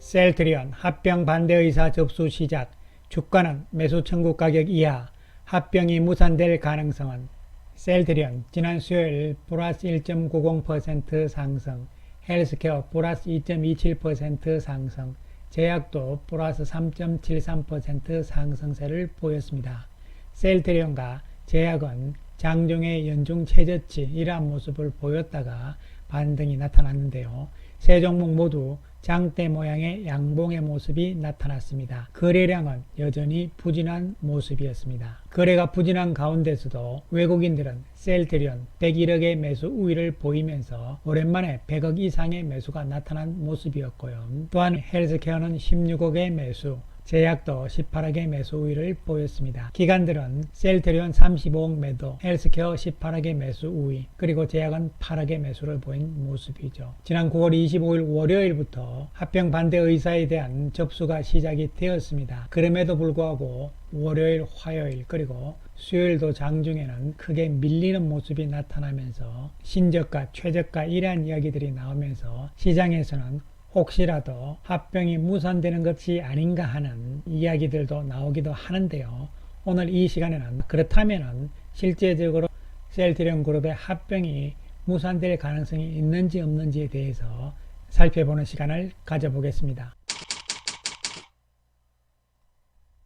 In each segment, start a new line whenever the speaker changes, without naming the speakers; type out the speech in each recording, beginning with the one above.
셀트리온 합병 반대 의사 접수 시작. 주가는 매수 청구 가격 이하. 합병이 무산될 가능성은? 셀트리온 지난 수요일 플러스 1.90% 상승, 헬스케어 플러스 2.27% 상승, 제약도 플러스 3.73% 상승세를 보였습니다. 셀트리온과 제약은 장중에 연중 최저치 이러한 모습을 보였다가 반등이 나타났는데요. 세 종목 모두 장대 모양의 양봉의 모습이 나타났습니다. 거래량은 여전히 부진한 모습이었습니다. 거래가 부진한 가운데서도 외국인들은 셀트리온 101억의 매수 우위를 보이면서 오랜만에 100억 이상의 매수가 나타난 모습이었고요. 또한 헬스케어는 16억의 매수, 제약도 18억의 매수 우위를 보였습니다. 기관들은 셀트리온 35억 매도, 헬스케어 18억의 매수 우위, 그리고 제약은 8억의 매수를 보인 모습이죠. 지난 9월 25일 월요일부터 합병 반대 의사에 대한 접수가 시작이 되었습니다. 그럼에도 불구하고 월요일, 화요일, 그리고 수요일도 장중에는 크게 밀리는 모습이 나타나면서 신저가, 최저가 이러한 이야기들이 나오면서 시장에서는 혹시라도 합병이 무산되는 것이 아닌가 하는 이야기들도 나오기도 하는데요. 오늘 이 시간에는 그렇다면 실제적으로 셀트리온 그룹의 합병이 무산될 가능성이 있는지 없는지에 대해서 살펴보는 시간을 가져보겠습니다.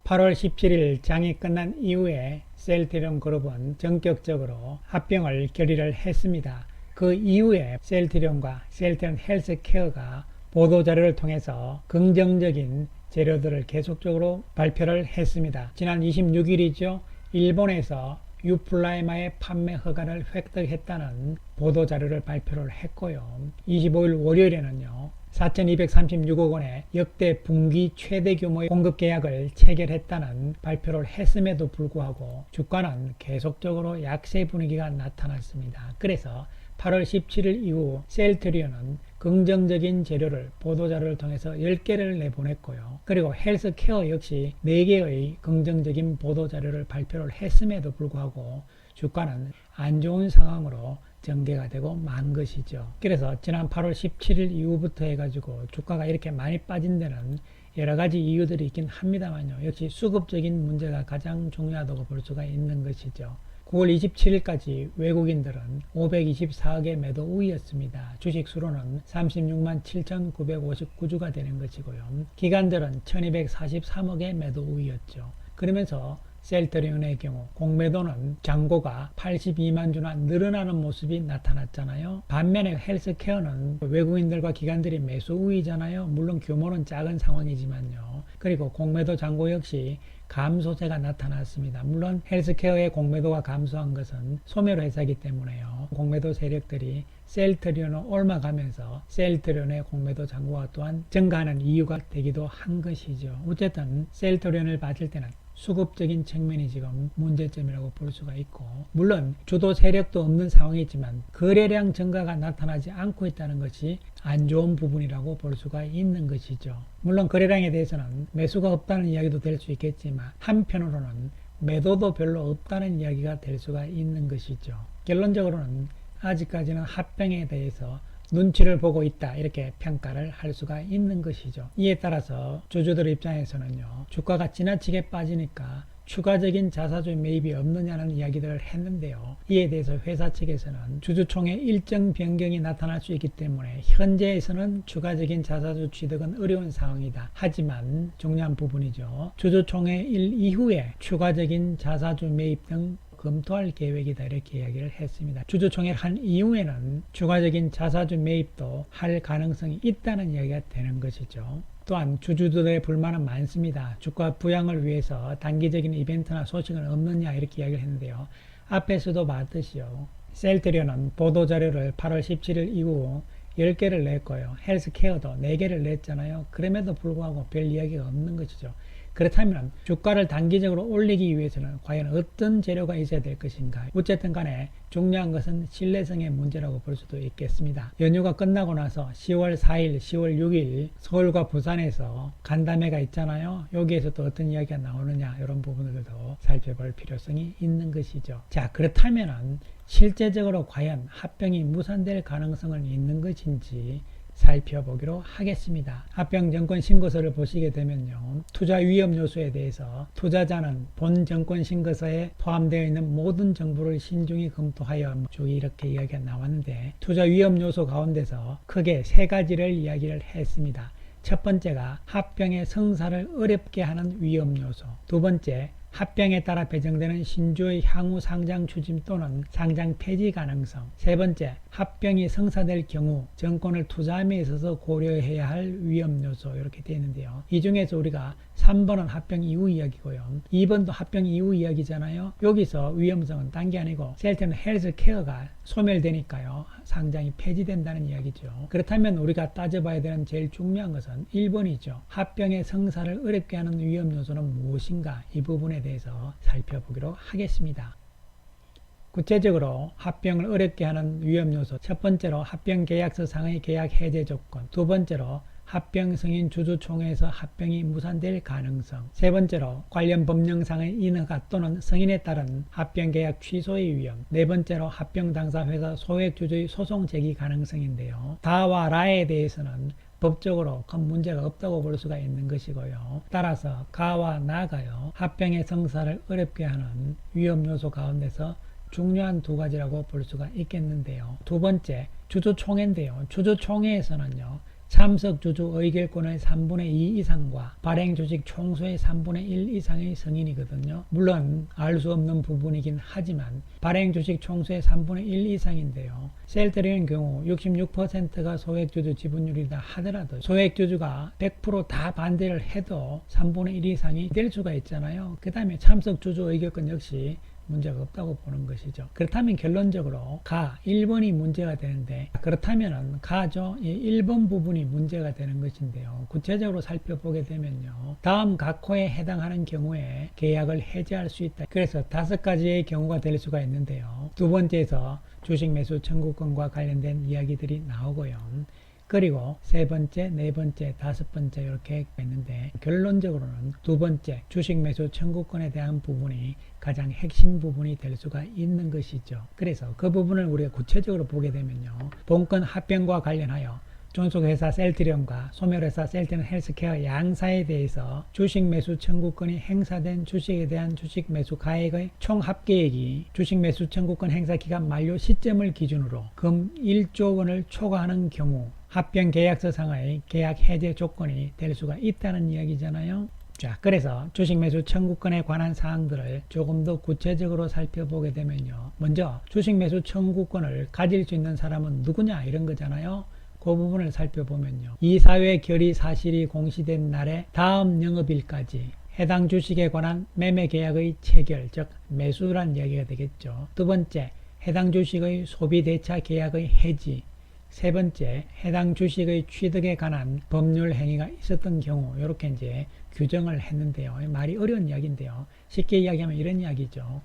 8월 17일 장이 끝난 이후에 셀트리온 그룹은 전격적으로 합병을 결의를 했습니다. 그 이후에 셀트리온과 셀트리온 헬스케어가 보도자료를 통해서 긍정적인 재료들을 계속적으로 발표를 했습니다. 지난 26일이죠. 일본에서 유플라이마의 판매 허가를 획득했다는 보도자료를 발표를 했고요. 25일 월요일에는요. 4,236억 원의 역대 분기 최대 규모의 공급 계약을 체결했다는 발표를 했음에도 불구하고 주가는 계속적으로 약세 분위기가 나타났습니다. 그래서 8월 17일 이후 셀트리온은 긍정적인 재료를 보도자료를 통해서 10개를 내보냈고요. 그리고 헬스케어 역시 4개의 긍정적인 보도자료를 발표를 했음에도 불구하고 주가는 안 좋은 상황으로 전개가 되고 만 것이죠. 그래서 지난 8월 17일 이후부터 해가지고 주가가 이렇게 많이 빠진 데는 여러 가지 이유들이 있긴 합니다만요. 역시 수급적인 문제가 가장 중요하다고 볼 수가 있는 것이죠. 9월 27일까지 외국인들은 524억의 매도 우위였습니다. 주식 수로는 36만 7,959주가 되는 것이고요. 기관들은 1243억의 매도 우위였죠. 그러면서 셀트리온의 경우 공매도는 잔고가 82만 주나 늘어나는 모습이 나타났잖아요. 반면에 헬스케어는 외국인들과 기관들이 매수 우위잖아요. 물론 규모는 작은 상황이지만요. 그리고 공매도 잔고 역시 감소세가 나타났습니다. 물론 헬스케어의 공매도가 감소한 것은 소멸 회사이기 때문에요. 공매도 세력들이 셀트리온을 옮아가면서 셀트리온의 공매도 잔고가 또한 증가하는 이유가 되기도 한 것이죠. 어쨌든 셀트리온을 봤을 때는 수급적인 측면이 지금 문제점이라고 볼 수가 있고, 물론 주도 세력도 없는 상황이지만 거래량 증가가 나타나지 않고 있다는 것이 안 좋은 부분이라고 볼 수가 있는 것이죠. 물론 거래량에 대해서는 매수가 없다는 이야기도 될 수 있겠지만 한편으로는 매도도 별로 없다는 이야기가 될 수가 있는 것이죠. 결론적으로는 아직까지는 합병에 대해서 눈치를 보고 있다, 이렇게 평가를 할 수가 있는 것이죠. 이에 따라서 주주들 입장에서는요, 주가가 지나치게 빠지니까 추가적인 자사주 매입이 없느냐는 이야기들을 했는데요. 이에 대해서 회사 측에서는 주주총회 일정 변경이 나타날 수 있기 때문에 현재에서는 추가적인 자사주 취득은 어려운 상황이다. 하지만 중요한 부분이죠. 주주총회 일 이후에 추가적인 자사주 매입 등 검토할 계획이다, 이렇게 이야기를 했습니다. 주주총회를 한 이후에는 추가적인 자사주 매입도 할 가능성이 있다는 이야기가 되는 것이죠. 또한 주주들의 불만은 많습니다. 주가 부양을 위해서 단기적인 이벤트나 소식은 없느냐, 이렇게 이야기를 했는데요. 앞에서도 봤듯이요. 셀트리온은 보도자료를 8월 17일 이후 10개를 냈고요. 헬스케어도 4개를 냈잖아요. 그럼에도 불구하고 별 이야기가 없는 것이죠. 그렇다면 주가를 단기적으로 올리기 위해서는 과연 어떤 재료가 있어야 될 것인가. 어쨌든 간에 중요한 것은 신뢰성의 문제라고 볼 수도 있겠습니다. 연휴가 끝나고 나서 10월 4일, 10월 6일 서울과 부산에서 간담회가 있잖아요. 여기에서 또 어떤 이야기가 나오느냐, 이런 부분들도 살펴볼 필요성이 있는 것이죠. 자, 그렇다면 실제적으로 과연 합병이 무산될 가능성은 있는 것인지 살펴보기로 하겠습니다. 합병증권 신고서를 보시게 되면요, 투자 위험 요소에 대해서 투자자는 본 증권 신고서에 포함되어 있는 모든 정보를 신중히 검토하여 쭉 이렇게 이야기가 나왔는데, 투자 위험 요소 가운데서 크게 세 가지를 이야기를 했습니다. 첫 번째가 합병의 성사를 어렵게 하는 위험 요소, 두 번째 합병에 따라 배정되는 신주의 향후 상장 추진 또는 상장 폐지 가능성, 세 번째 합병이 성사될 경우 증권을 투자함에 있어서 고려해야 할 위험 요소, 이렇게 되어 있는데요. 이 중에서 우리가 3번은 합병 이후 이야기고요, 2번도 합병 이후 이야기잖아요. 여기서 위험성은 딴 게 아니고 셀트리온 헬스케어가 소멸되니까요, 상장이 폐지된다는 이야기죠. 그렇다면 우리가 따져봐야 되는 제일 중요한 것은 1번이죠. 합병의 성사를 어렵게 하는 위험 요소는 무엇인가, 이 부분에 대해서 살펴보기로 하겠습니다. 구체적으로 합병을 어렵게 하는 위험 요소, 첫 번째로 합병 계약서 상의 계약 해제 조건, 두 번째로 합병 승인 주주총회에서 합병이 무산될 가능성, 세 번째로 관련 법령상의 인허가 또는 승인에 따른 합병 계약 취소의 위험, 네 번째로 합병 당사 회사 소액 주주의 소송 제기 가능성인데요. 다와 라에 대해서는 법적으로 큰 문제가 없다고 볼 수가 있는 것이고요. 따라서 가와 나가요, 합병의 성사를 어렵게 하는 위험 요소 가운데서 중요한 두 가지라고 볼 수가 있겠는데요. 두 번째, 주주총회인데요. 주주총회에서는요, 참석 주주 의결권의 3분의 2 이상과 발행 주식 총수의 3분의 1 이상의 승인이거든요. 물론 알 수 없는 부분이긴 하지만 발행 주식 총수의 3분의 1 이상인데요. 셀트리온 경우 66%가 소액주주 지분율이다 하더라도 소액주주가 100% 다 반대를 해도 3분의 1 이상이 될 수가 있잖아요. 그 다음에 참석 주주 의결권 역시 문제가 없다고 보는 것이죠. 그렇다면 결론적으로 가 1번이 문제가 되는데, 그렇다면 가죠, 1번 부분이 문제가 되는 것인데요. 구체적으로 살펴보게 되면요, 다음 각호에 해당하는 경우에 계약을 해지할 수 있다. 그래서 5가지의 경우가 될 수가 있는데요. 두 번째에서 주식 매수 청구권과 관련된 이야기들이 나오고요, 그리고 세 번째, 네 번째, 다섯 번째 이렇게 있는데, 결론적으로는 두 번째 주식 매수 청구권에 대한 부분이 가장 핵심 부분이 될 수가 있는 것이죠. 그래서 그 부분을 우리가 구체적으로 보게 되면요, 본건 합병과 관련하여 존속회사 셀트리온과 소멸회사 셀트리온 헬스케어 양사에 대해서 주식 매수 청구권이 행사된 주식에 대한 주식 매수 가액의 총 합계액이 주식 매수 청구권 행사 기간 만료 시점을 기준으로 금 1조 원을 초과하는 경우 합병 계약서상의 계약 해제 조건이 될 수가 있다는 이야기잖아요. 자, 그래서 주식 매수 청구권에 관한 사항들을 조금 더 구체적으로 살펴보게 되면요, 먼저 주식 매수 청구권을 가질 수 있는 사람은 누구냐, 이런 거잖아요. 그 부분을 살펴보면요, 이사회 결의 사실이 공시된 날에 다음 영업일까지 해당 주식에 관한 매매 계약의 체결, 즉 매수란 이야기가 되겠죠. 두 번째, 해당 주식의 소비 대차 계약의 해지, 세 번째, 해당 주식의 취득에 관한 법률 행위가 있었던 경우, 이렇게 이제 규정을 했는데요. 말이 어려운 이야기인데요. 쉽게 이야기하면 이런 이야기죠.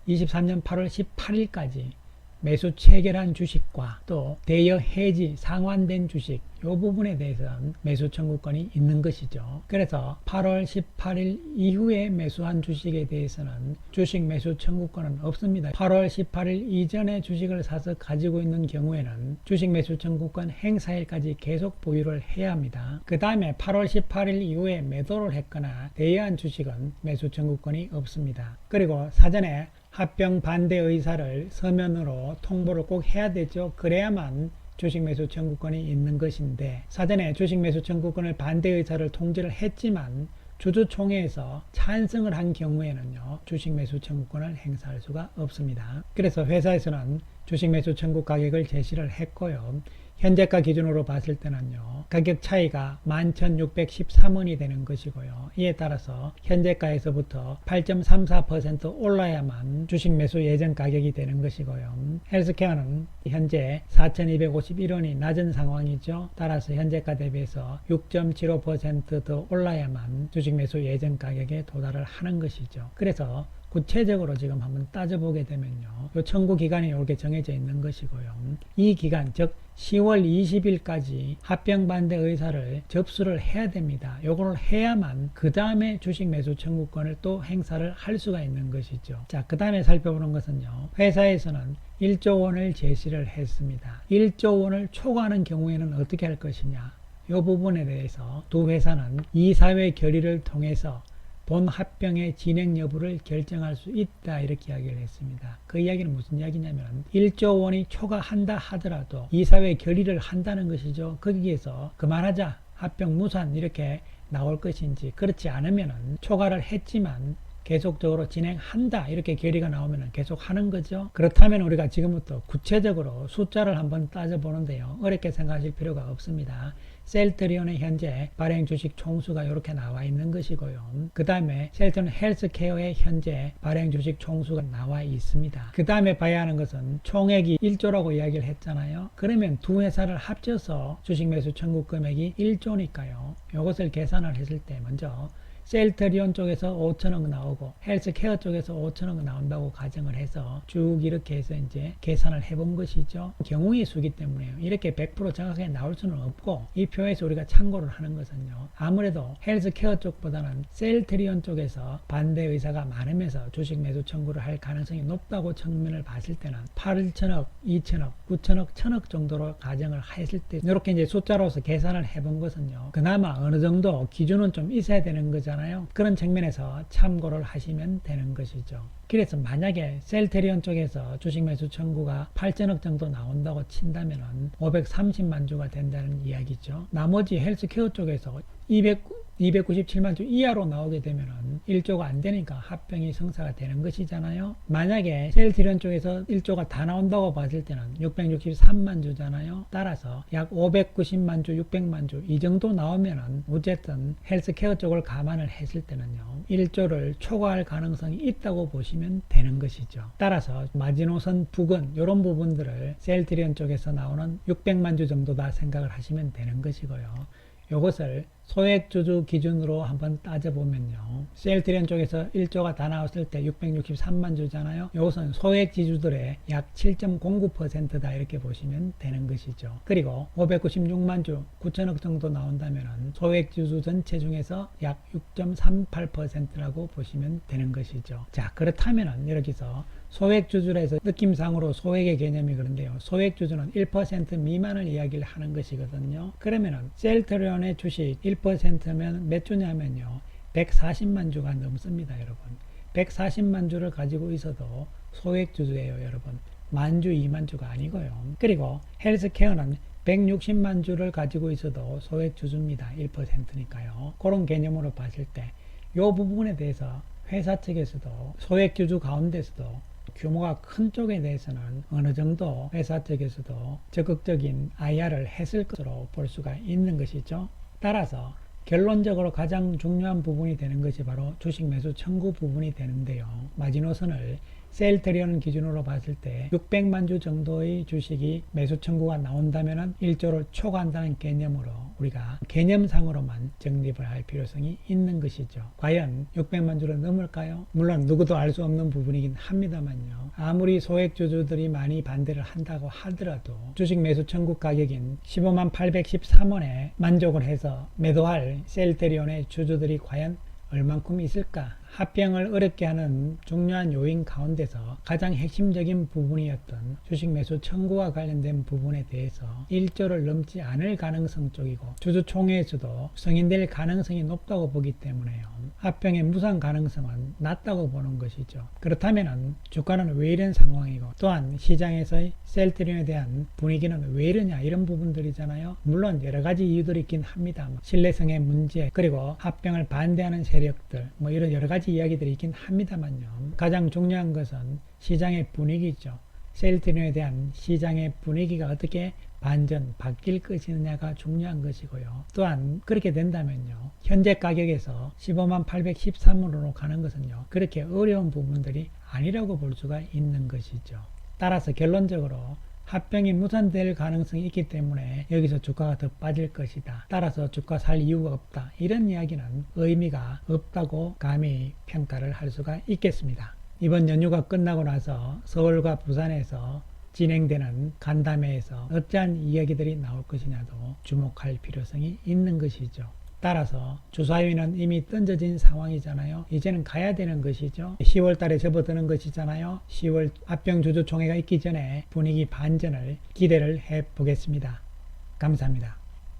23년 8월 18일까지 매수 체결한 주식과 또 대여 해지 상환된 주식, 이 부분에 대해서는 매수 청구권이 있는 것이죠. 그래서 8월 18일 이후에 매수한 주식에 대해서는 주식 매수 청구권은 없습니다. 8월 18일 이전에 주식을 사서 가지고 있는 경우에는 주식 매수 청구권 행사일까지 계속 보유를 해야 합니다. 그 다음에 8월 18일 이후에 매도를 했거나 대여한 주식은 매수 청구권이 없습니다. 그리고 사전에 합병 반대 의사를 서면으로 통보를 꼭 해야 되죠. 그래야만 주식 매수 청구권이 있는 것인데, 사전에 주식 매수 청구권을 반대 의사를 통지를 했지만 주주총회에서 찬성을 한 경우에는요, 주식 매수 청구권을 행사할 수가 없습니다. 그래서 회사에서는 주식 매수 청구 가격을 제시를 했고요, 현재가 기준으로 봤을 때는요, 가격 차이가 11,613원이 되는 것이고요. 이에 따라서 현재가에서부터 8.34% 올라야만 주식 매수 예정 가격이 되는 것이고요. 헬스케어는 현재 4,251원이 낮은 상황이죠. 따라서 현재가 대비해서 6.75% 더 올라야만 주식 매수 예정 가격에 도달을 하는 것이죠. 그래서 구체적으로 지금 한번 따져보게 되면요. 요 청구 기간이 이렇게 정해져 있는 것이고요. 이 기간, 즉 10월 20일까지 합병 반대 의사를 접수를 해야 됩니다. 요거를 해야만 그 다음에 주식 매수 청구권을 또 행사를 할 수가 있는 것이죠. 자, 그 다음에 살펴보는 것은요. 회사에서는 1조 원을 제시를 했습니다. 1조 원을 초과하는 경우에는 어떻게 할 것이냐. 이 부분에 대해서 두 회사는 이사회 결의를 통해서 본 합병의 진행 여부를 결정할 수 있다 이렇게 이야기를 했습니다. 그 이야기는 무슨 이야기냐면 1조 원이 초과한다 하더라도 이사회 결의를 한다는 것이죠. 거기에서 그만하자 합병 무산 이렇게 나올 것인지 그렇지 않으면 초과를 했지만 계속적으로 진행한다 이렇게 결의가 나오면 계속 하는 거죠. 그렇다면 우리가 지금부터 구체적으로 숫자를 한번 따져보는데요. 어렵게 생각하실 필요가 없습니다. 셀트리온의 현재 발행 주식 총수가 이렇게 나와 있는 것이고요. 그 다음에 셀트리온 헬스케어의 현재 발행 주식 총수가 나와 있습니다. 그 다음에 봐야 하는 것은 총액이 1조라고 이야기를 했잖아요. 그러면 두 회사를 합쳐서 주식 매수 청구 금액이 1조니까요. 이것을 계산을 했을 때 먼저 셀트리온 쪽에서 5천억 나오고 헬스케어 쪽에서 5천억 나온다고 가정을 해서 쭉 이렇게 해서 이제 계산을 해본 것이죠. 경우의 수기 때문에요. 이렇게 100% 정확하게 나올 수는 없고 이 표에서 우리가 참고를 하는 것은요. 아무래도 헬스케어 쪽보다는 셀트리온 쪽에서 반대 의사가 많으면서 주식 매수 청구를 할 가능성이 높다고 측면을 봤을 때는 8천억, 2천억, 9천억, 1천억 정도로 가정을 했을 때 이렇게 이제 숫자로서 계산을 해본 것은요. 그나마 어느 정도 기준은 좀 있어야 되는 거잖아요. 그런 측면에서 참고를 하시면 되는 것이죠. 그래서 만약에 셀트리온 쪽에서 주식 매수 청구가 8천억 정도 나온다고 친다면 530만 주가 된다는 이야기죠. 나머지 헬스케어 쪽에서 297만 주 이하로 나오게 되면 1조가 안 되니까 합병이 성사가 되는 것이잖아요. 만약에 셀트리온 쪽에서 1조가 다 나온다고 봤을 때는 663만 주잖아요. 따라서 약 590만 주, 600만 주 이 정도 나오면은 어쨌든 헬스케어 쪽을 감안을 했을 때는요. 1조를 초과할 가능성이 있다고 보시면 되는 것이죠. 따라서 마지노선 부근 이런 부분들을 셀트리온 쪽에서 나오는 600만 주 정도다 생각을 하시면 되는 것이고요. 이것을 소액주주 기준으로 한번 따져보면요. 셀트리온 쪽에서 1조가 다 나왔을 때 663만 주잖아요. 이것은 소액지주들의 약 7.09%다 이렇게 보시면 되는 것이죠. 그리고 596만 주 9천억 정도 나온다면 소액주주 전체 중에서 약 6.38%라고 보시면 되는 것이죠. 자, 그렇다면 여기서 소액주주라 해서 느낌상으로 소액의 개념이 그런데요. 소액주주는 1% 미만을 이야기를 하는 것이거든요. 그러면은 셀트리온의 주식 1%면 몇 주냐면요. 140만 주가 넘습니다, 여러분. 140만 주를 가지고 있어도 소액주주예요, 여러분. 만주, 2만 주가 아니고요. 그리고 헬스케어는 160만 주를 가지고 있어도 소액주주입니다. 1%니까요. 그런 개념으로 봤을 때 이 부분에 대해서 회사 측에서도 소액주주 가운데서도 규모가 큰 쪽에 대해서는 어느 정도 회사 측에서도 적극적인 IR을 했을 것으로 볼 수가 있는 것이죠. 따라서 결론적으로 가장 중요한 부분이 되는 것이 바로 주식 매수 청구 부분이 되는데요. 마지노선을 셀트리온 기준으로 봤을 때 600만 주 정도의 주식이 매수 청구가 나온다면 1조를 초과한다는 개념으로 우리가 개념상으로만 정립을 할 필요성이 있는 것이죠. 과연 600만 주를 넘을까요? 물론 누구도 알 수 없는 부분이긴 합니다만요. 아무리 소액주주들이 많이 반대를 한다고 하더라도 주식 매수 청구 가격인 15만 813원에 만족을 해서 매도할 셀트리온의 주주들이 과연 얼만큼 있을까? 합병을 어렵게 하는 중요한 요인 가운데서 가장 핵심적인 부분이었던 주식 매수 청구와 관련된 부분에 대해서 1조를 넘지 않을 가능성 쪽이고 주주총회에서도 승인될 가능성이 높다고 보기 때문에요. 합병의 무산 가능성은 낮다고 보는 것이죠. 그렇다면 주가는 왜 이런 상황이고 또한 시장에서의 셀트리온에 대한 분위기는 왜 이러냐 이런 부분들이잖아요. 물론 여러 가지 이유들이 있긴 합니다. 신뢰성의 문제 그리고 합병을 반대하는 세력들 뭐 이런 여러 가지 이야기들이 있긴 합니다만요. 가장 중요한 것은 시장의 분위기죠. 셀트리온에 대한 시장의 분위기가 어떻게 바뀔 것이냐가 중요한 것이고요. 또한 그렇게 된다면요. 현재 가격에서 15만 813원으로 가는 것은요. 그렇게 어려운 부분들이 아니라고 볼 수가 있는 것이죠. 따라서 결론적으로 합병이 무산될 가능성이 있기 때문에 여기서 주가가 더 빠질 것이다. 따라서 주가 살 이유가 없다. 이런 이야기는 의미가 없다고 감히 평가를 할 수가 있겠습니다. 이번 연휴가 끝나고 나서 서울과 부산에서 진행되는 간담회에서 어떠한 이야기들이 나올 것이냐도 주목할 필요성이 있는 것이죠. 따라서 주사위는 이미 던져진 상황이잖아요. 이제는 가야 되는 것이죠. 10월 달에 접어드는 것이잖아요. 10월 합병주주총회가 있기 전에 분위기 반전을 기대를 해 보겠습니다. 감사합니다.